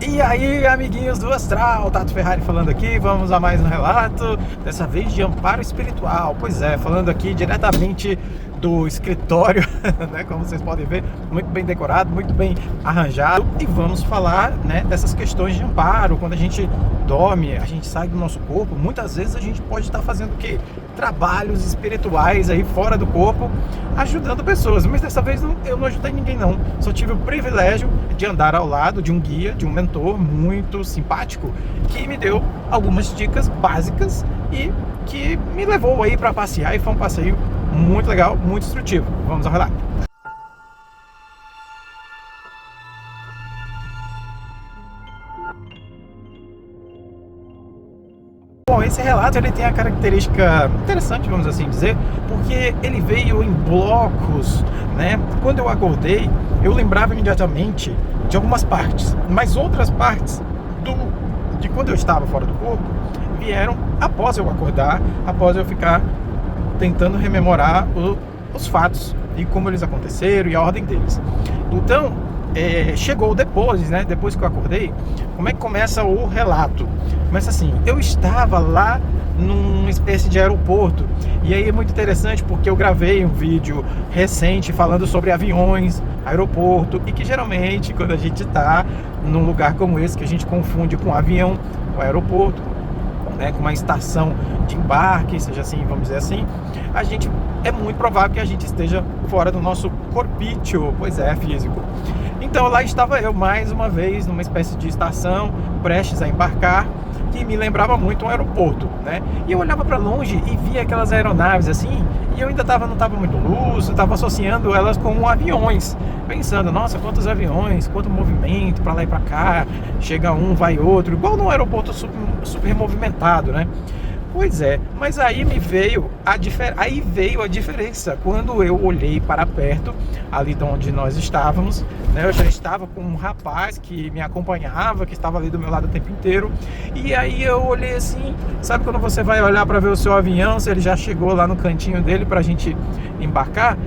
E aí, amiguinhos do Astral, Tato Ferrari falando aqui, vamos a mais um relato, dessa vez de amparo espiritual. Pois é, falando aqui diretamente do escritório, né, como vocês podem ver, muito bem decorado, muito bem arranjado. E vamos falar, né, dessas questões de amparo. Quando a gente dorme, a gente sai do nosso corpo, muitas vezes a gente pode estar fazendo o quê? Trabalhos espirituais aí fora do corpo, ajudando pessoas. Mas dessa vez eu não ajudei ninguém não, só tive o privilégio de andar ao lado de um guia, de um mentor muito simpático, que me deu algumas dicas básicas e que me levou aí para passear, e foi um passeio muito legal, muito instrutivo. Vamos ao relato. Bom, esse relato ele tem a característica interessante, vamos assim dizer, porque ele veio em blocos, né? Quando eu acordei, eu lembrava imediatamente de algumas partes, mas outras partes de quando eu estava fora do corpo vieram após eu acordar, após eu ficar tentando rememorar os fatos e como eles aconteceram e a ordem deles. Então, chegou depois, né? Depois que eu acordei, como é que começa o relato? Começa assim: eu estava lá numa espécie de aeroporto, e aí é muito interessante porque eu gravei um vídeo recente falando sobre aviões, aeroporto, e que geralmente quando a gente está num lugar como esse, que a gente confunde com avião, com aeroporto, né, com uma estação de embarque, seja assim, vamos dizer assim, é muito provável que a gente esteja fora do nosso corpício, pois é, físico. Então lá estava eu mais uma vez numa espécie de estação, prestes a embarcar, que me lembrava muito um aeroporto, né? E eu olhava para longe e via aquelas aeronaves assim, e eu ainda não estava muito lúcido, estava associando elas com aviões, pensando, nossa, quantos aviões, quanto movimento para lá e para cá, chega um, vai outro, igual num aeroporto super movimentado, né? Pois é, mas aí veio a diferença. Quando eu olhei para perto, ali de onde nós estávamos, né, eu já estava com um rapaz que me acompanhava, que estava ali do meu lado o tempo inteiro. E aí eu olhei assim, sabe quando você vai olhar para ver o seu avião, se ele já chegou lá no cantinho dele para a gente embarcar?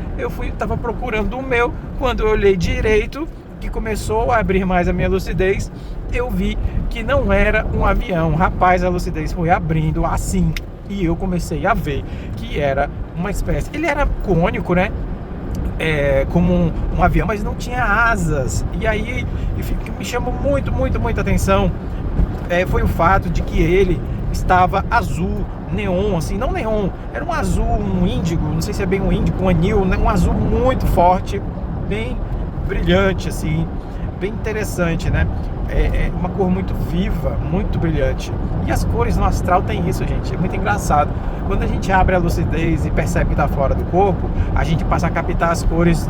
Estava procurando o meu, quando eu olhei direito, que começou a abrir mais a minha lucidez, eu vi que não era um avião. Rapaz, a lucidez foi abrindo assim, e eu comecei a ver que era uma espécie, ele era cônico, né, como um avião, mas não tinha asas. E aí o que me chamou muita atenção foi o fato de que ele estava azul, neon, assim, não neon, era um azul, um índigo, não sei se é bem um índigo, um anil, né? Um azul muito forte, bem brilhante, assim, bem interessante, né? É uma cor muito viva, muito brilhante. E as cores no astral tem isso, gente, é muito engraçado. Quando a gente abre a lucidez e percebe que está fora do corpo, a gente passa a captar as cores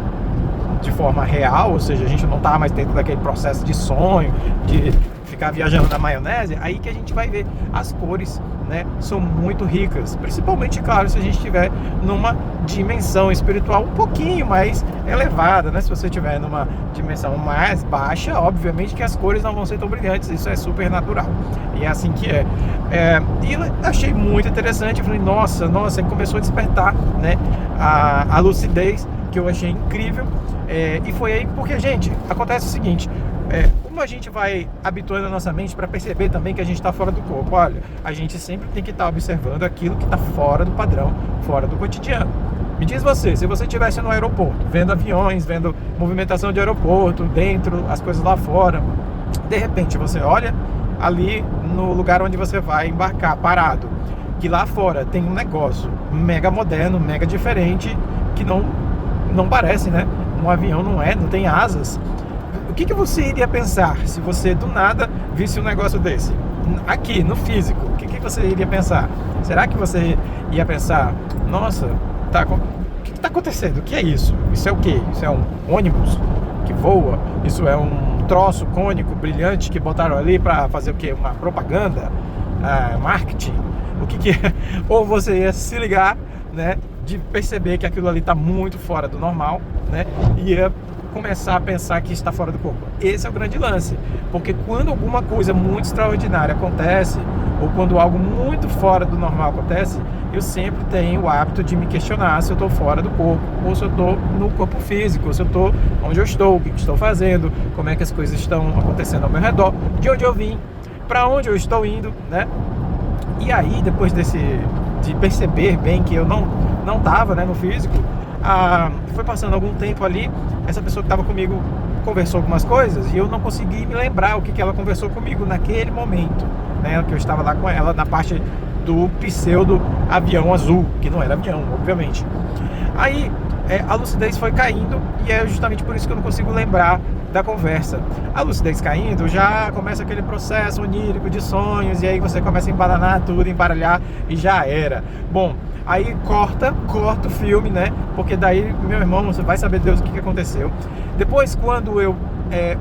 de forma real, ou seja, a gente não está mais dentro daquele processo de sonho, de ficar viajando na maionese. Aí que a gente vai ver as cores, né, são muito ricas, principalmente, claro, se a gente estiver numa dimensão espiritual um pouquinho mais elevada, né? Se você estiver numa dimensão mais baixa, obviamente que as cores não vão ser tão brilhantes, isso é super natural, e é assim que e eu achei muito interessante. Eu falei, nossa, e começou a despertar, né, a lucidez, que eu achei incrível. E foi aí porque, gente, acontece o seguinte, como a gente vai habituando a nossa mente para perceber também que a gente está fora do corpo? Olha, a gente sempre tem que estar observando aquilo que está fora do padrão, fora do cotidiano. Me diz você, se você estivesse no aeroporto, vendo aviões, vendo movimentação de aeroporto, dentro, as coisas lá fora, de repente você olha ali no lugar onde você vai embarcar, parado, que lá fora tem um negócio mega moderno, mega diferente, que não parece, né? Um avião não tem asas. O que você iria pensar se você do nada visse um negócio desse? Aqui, no físico, o que você iria pensar? Será que você ia pensar, nossa, o que está acontecendo? O que é isso? Isso é o quê? Isso é um ônibus que voa? Isso é um troço cônico, brilhante, que botaram ali para fazer o quê? Uma propaganda? Marketing? O que é? Ou você ia se ligar, né, de perceber que aquilo ali está muito fora do normal, né, e ia começar a pensar que está fora do corpo. Esse é o grande lance, porque quando alguma coisa muito extraordinária acontece, ou quando algo muito fora do normal acontece, eu sempre tenho o hábito de me questionar se eu estou fora do corpo, ou se eu estou no corpo físico, ou se eu estou onde eu estou, o que estou fazendo, como é que as coisas estão acontecendo ao meu redor, de onde eu vim, para onde eu estou indo, né? E aí, depois de perceber bem que eu não estava, né, no físico, foi passando algum tempo ali, essa pessoa que estava comigo conversou algumas coisas e eu não consegui me lembrar o que ela conversou comigo naquele momento, né, que eu estava lá com ela na parte do pseudo avião azul, que não era avião, obviamente. Aí a lucidez foi caindo e é justamente por isso que eu não consigo lembrar da conversa. A lucidez caindo, já começa aquele processo onírico de sonhos, e aí você começa a embananar tudo, embaralhar, e já era. Bom, aí corta o filme, né? Porque daí, meu irmão, você vai saber Deus o que aconteceu. Depois, quando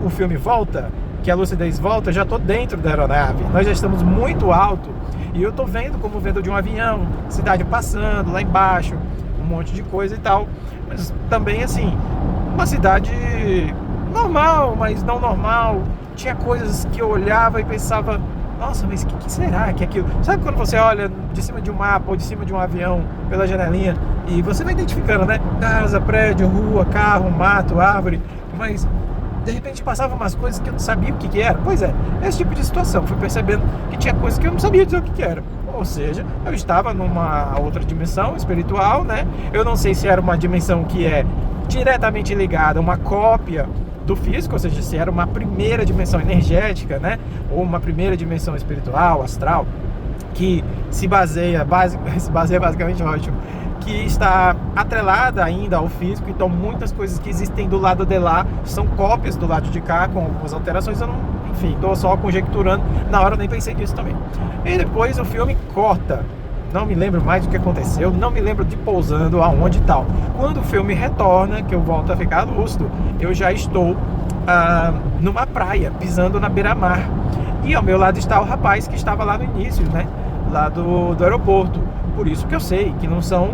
o filme volta, que a lucidez volta, eu já tô dentro da aeronave. Nós já estamos muito alto, e eu tô vendo como vendo de um avião, cidade passando, lá embaixo, um monte de coisa e tal. Mas também, assim, uma cidade normal, mas não normal. Tinha coisas que eu olhava e pensava, nossa, mas o que será que é aquilo? Sabe quando você olha de cima de um mapa ou de cima de um avião pela janelinha e você vai identificando, né? Casa, prédio, rua, carro, mato, árvore, mas de repente passava umas coisas que eu não sabia o que era. Pois é, esse tipo de situação. Fui percebendo que tinha coisas que eu não sabia dizer o que era. Ou seja, eu estava numa outra dimensão espiritual, né? Eu não sei se era uma dimensão que é diretamente ligada a uma cópia do físico, ou seja, se era uma primeira dimensão energética, né, ou uma primeira dimensão espiritual, astral, que se baseia basicamente, ótimo, que está atrelada ainda ao físico. Então muitas coisas que existem do lado de lá são cópias do lado de cá, com algumas alterações. Eu não, enfim, estou só conjecturando, na hora eu nem pensei nisso também. E depois o filme corta. Não me lembro mais do que aconteceu, não me lembro de pousando aonde e tal. Quando o filme retorna, que eu volto a ficar lúcido, eu já estou numa praia, pisando na beira-mar. E ao meu lado está o rapaz que estava lá no início, né? Lá do aeroporto. Por isso que eu sei que não são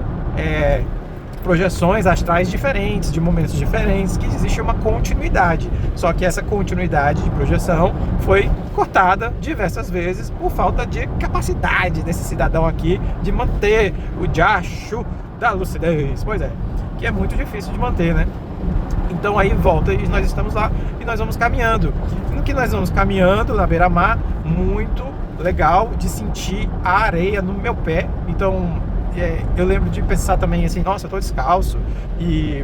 projeções astrais diferentes, de momentos diferentes, que existe uma continuidade. Só que essa continuidade de projeção foi cortada diversas vezes por falta de capacidade desse cidadão aqui de manter o diacho da lucidez. Pois é, que é muito difícil de manter, né? Então aí volta e nós estamos lá e nós vamos caminhando. No que nós vamos caminhando na beira-mar, muito legal de sentir a areia no meu pé. Então eu lembro de pensar também assim, nossa, eu tô descalço, e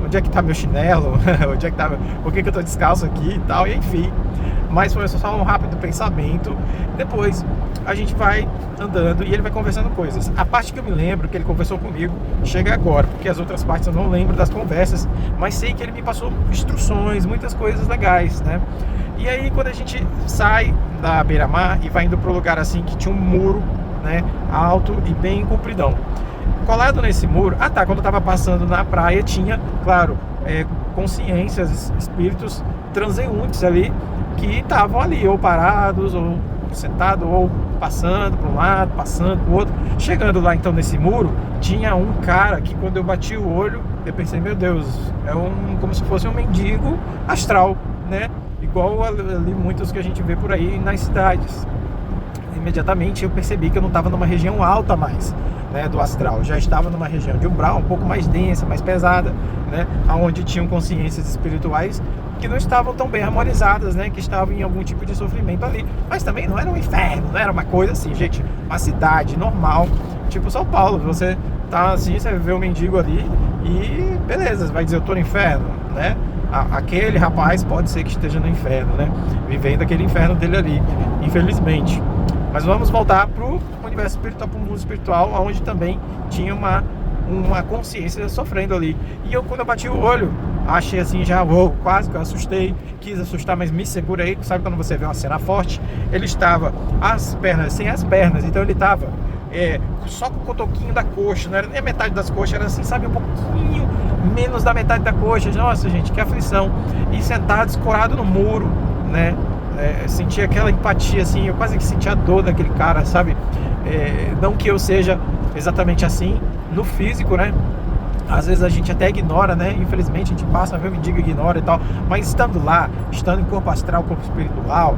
onde é que tá meu chinelo? Onde é que tá, por que eu tô descalço aqui e tal, e enfim. Mas foi só um rápido pensamento. Depois a gente vai andando e ele vai conversando coisas. A parte que eu me lembro que ele conversou comigo chega agora, porque as outras partes eu não lembro das conversas, mas sei que ele me passou instruções, muitas coisas legais, né? E aí quando a gente sai da beira-mar e vai indo pro lugar assim que tinha um muro, né, alto e bem compridão. Colado nesse muro, quando eu tava passando na praia, tinha, claro, consciências, espíritos transeuntes ali, que estavam ali, ou parados, ou sentados, ou passando para um lado, passando para o outro. Chegando lá então nesse muro, tinha um cara que quando eu bati o olho, eu pensei, meu Deus, como se fosse um mendigo astral, né? Igual ali muitos que a gente vê por aí nas cidades. Imediatamente eu percebi que eu não estava numa região alta mais, né, do astral. Já estava numa região de umbral um pouco mais densa, mais pesada, né, onde tinham consciências espirituais que não estavam tão bem harmonizadas, né, que estavam em algum tipo de sofrimento ali. Mas também não era um inferno, não era uma coisa assim, gente, uma cidade normal, tipo São Paulo. Você tá assim, você vê um mendigo ali e beleza, vai dizer eu tô no inferno, né? Aquele rapaz pode ser que esteja no inferno, né, vivendo aquele inferno dele ali, infelizmente. Mas vamos voltar para o universo espiritual, para o mundo espiritual, onde também tinha uma consciência sofrendo ali. E quando eu bati o olho, achei assim já, quase que eu assustei, quis assustar, mas me segurei. Sabe quando você vê uma cena forte? Ele estava sem as pernas, então ele estava só com o cotoquinho da coxa, não era nem a metade das coxas, era assim, sabe, um pouquinho menos da metade da coxa. Nossa, gente, que aflição. E sentado, escorado no muro, né? Senti aquela empatia assim, eu quase que senti a dor daquele cara, sabe? Não que eu seja exatamente assim no físico, né? Às vezes a gente até ignora, né? Infelizmente a gente passa, vê o mendigo, ignora e tal. Mas estando lá, estando em corpo astral, corpo espiritual,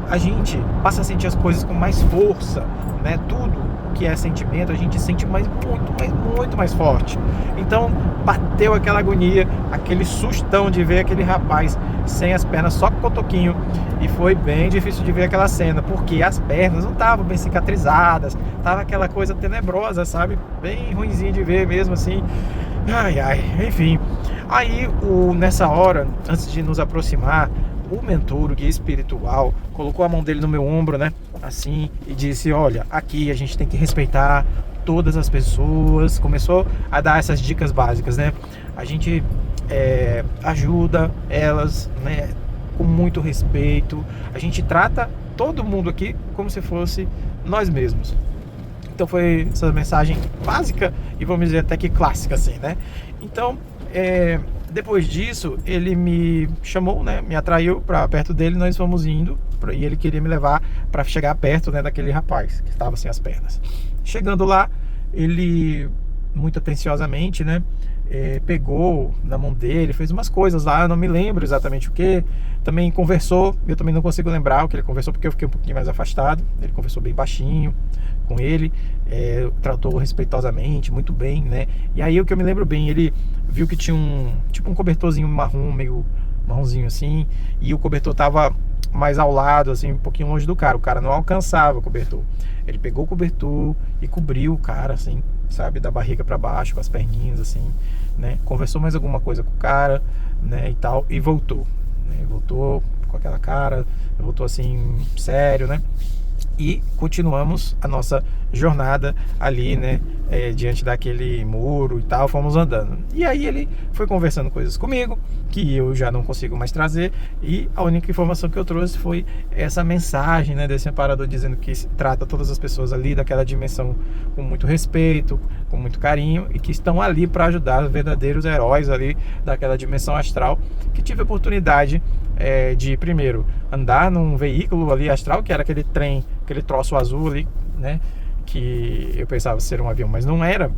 a gente passa a sentir as coisas com mais força, né? Tudo que é sentimento, a gente sente muito mais forte. Então bateu aquela agonia, aquele sustão de ver aquele rapaz sem as pernas, só com o cotoquinho. E foi bem difícil de ver aquela cena, porque as pernas não estavam bem cicatrizadas, tava aquela coisa tenebrosa, sabe? Bem ruinzinho de ver mesmo assim. Enfim. Aí, nessa hora, antes de nos aproximar, o mentor, o guia espiritual, colocou a mão dele no meu ombro, né? Assim, e disse: olha, aqui a gente tem que respeitar todas as pessoas. Começou a dar essas dicas básicas, né? A gente ajuda elas, né? Com muito respeito. A gente trata todo mundo aqui como se fosse nós mesmos. Então foi essa mensagem básica e vamos dizer até que clássica, assim, né? Então, depois disso, ele me chamou, né? Me atraiu para perto dele, nós fomos indo e ele queria me levar para chegar perto, né, daquele rapaz que estava sem as pernas. Chegando lá, ele muito atenciosamente, né? Pegou na mão dele, fez umas coisas lá, eu não me lembro exatamente o que. Também conversou, eu também não consigo lembrar o que ele conversou, porque eu fiquei um pouquinho mais afastado. Ele conversou bem baixinho com ele, tratou respeitosamente, muito bem, né? E aí o que eu me lembro bem, ele viu que tinha um cobertorzinho marrom, meio marronzinho assim, e o cobertor tava mais ao lado, assim, um pouquinho longe do cara. O cara não alcançava o cobertor. Ele pegou o cobertor e cobriu o cara, assim, sabe, da barriga para baixo, com as perninhas, assim, né? Conversou mais alguma coisa com o cara, né, e tal, e voltou, né? Voltou com aquela cara, voltou assim, sério, né? E continuamos a nossa jornada ali, né, diante daquele muro e tal, fomos andando. E aí ele foi conversando coisas comigo que eu já não consigo mais trazer, e a única informação que eu trouxe foi essa mensagem, né, desse amparador dizendo que trata todas as pessoas ali daquela dimensão com muito respeito, com muito carinho, e que estão ali para ajudar os verdadeiros heróis ali daquela dimensão astral, que tive a oportunidade de primeiro andar num veículo ali astral, que era aquele trem, aquele troço azul ali, né, que eu pensava ser um avião, mas não era.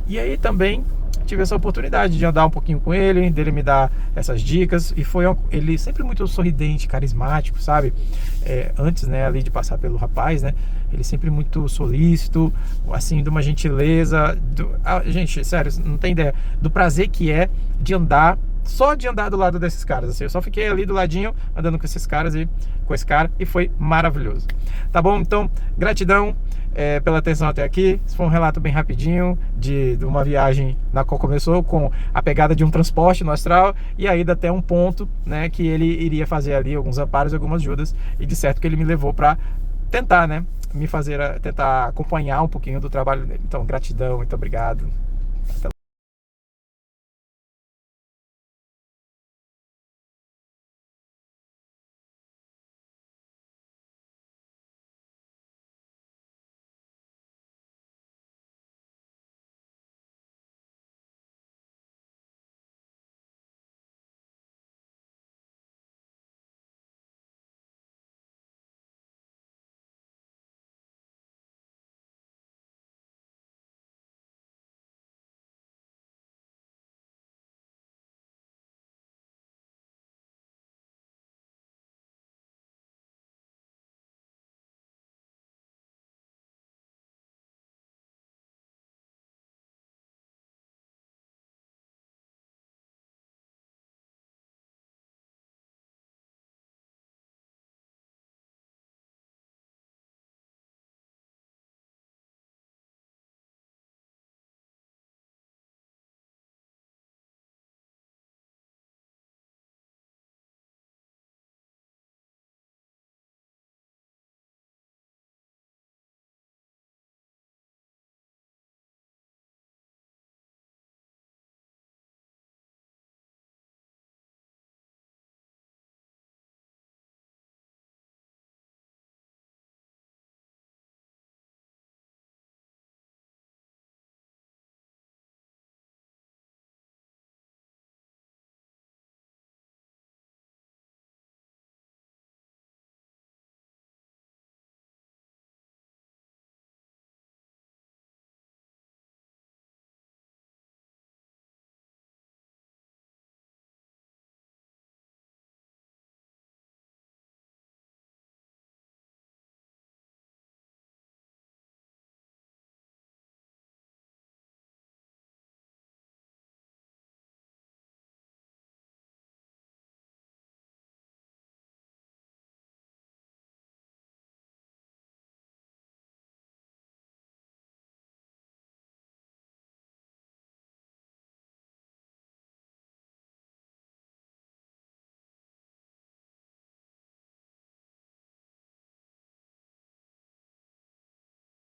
E aí também tive essa oportunidade de andar um pouquinho com ele, dele me dar essas dicas, e ele sempre muito sorridente, carismático, sabe? Antes, né, ali de passar pelo rapaz, né, ele sempre muito solícito, assim, de uma gentileza, gente, sério, não tem ideia do prazer que é de andar, só de andar do lado desses caras, assim. Eu só fiquei ali do ladinho, andando com esses caras e com esse cara, e foi maravilhoso. Tá bom? Então, gratidão pela atenção até aqui. Esse foi um relato bem rapidinho de uma viagem na qual começou com a pegada de um transporte no astral e a ida até um ponto, né, que ele iria fazer ali alguns amparos e algumas ajudas, e de certo que ele me levou para tentar, né, tentar acompanhar um pouquinho do trabalho dele. Então, gratidão, muito obrigado. Até logo.